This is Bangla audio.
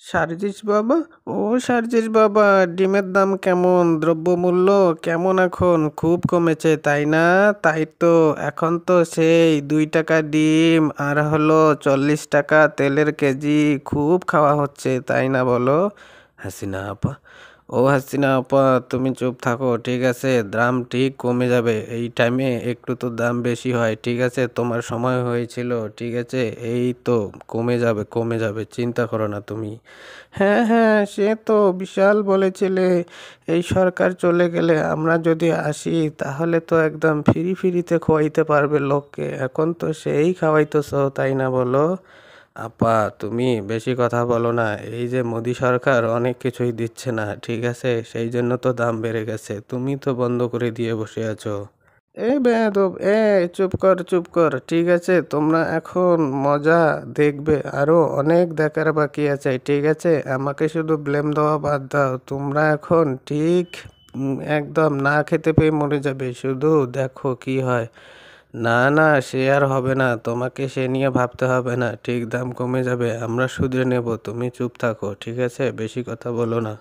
সার্জিস বাবা, ও সার্জিস বাবা, ডিমের দাম কেমন? দ্রব্যমূল্য কেমন এখন? খুব কমেছে তাই না? তাই তো, এখন তো সেই 2 টাকা ডিম আর হলো 40 টাকা তেলের কেজি। খুব খাওয়া হচ্ছে তাই না বলো? হাসিনা আপা, ও হাসিনা আপা, তুমি চুপ থাকো ঠিক আছে? দাম ঠিক কমে যাবে, এই টাইমে একটু তো দাম বেশি হয় ঠিক আছে? তোমার সময় হয়েছিল ঠিক আছে? এই তো কমে যাবে, কমে যাবে, চিন্তা করো না তুমি। হ্যাঁ হ্যাঁ, সে তো বিশাল বলেছিলে এই সরকার চলে গেলে আমরা যদি আসি তাহলে তো একদম ফ্রি ফ্রিতে খোয়াইতে পারবে লোককে। এখন তো সেই খাওয়াইতেছো তাই না বলো? আপা তুমি বেশি কথা বলো না, এই যে মোদি সরকার অনেক কিছুই দিচ্ছে না ঠিক আছে, সেই জন্য তো দাম বেড়ে গেছে, তুমি তো বন্ধ করে দিয়ে বসে আছো। এই বেয়াদব, চুপ কর চুপ কর ঠিক আছে? তোমরা এখন মজা দেখবে, আরো অনেক দেখার বাকি আছে ঠিক আছে? আমাকে শুধু ব্লেম দেওয়া বাদ দাও, তোমরা এখন ঠিক একদম না খেতে পেয়ে মরে যাবে, শুধু দেখো কি হয়। না না, সে আর হবে না, তোমাকে সে নিয়ে ভাবতে হবে না, ঠিক দাম কমে যাবে, আমরা শুধরে নেব, তুমি চুপ থাকো ঠিক আছে? বেশি কথা বলো না।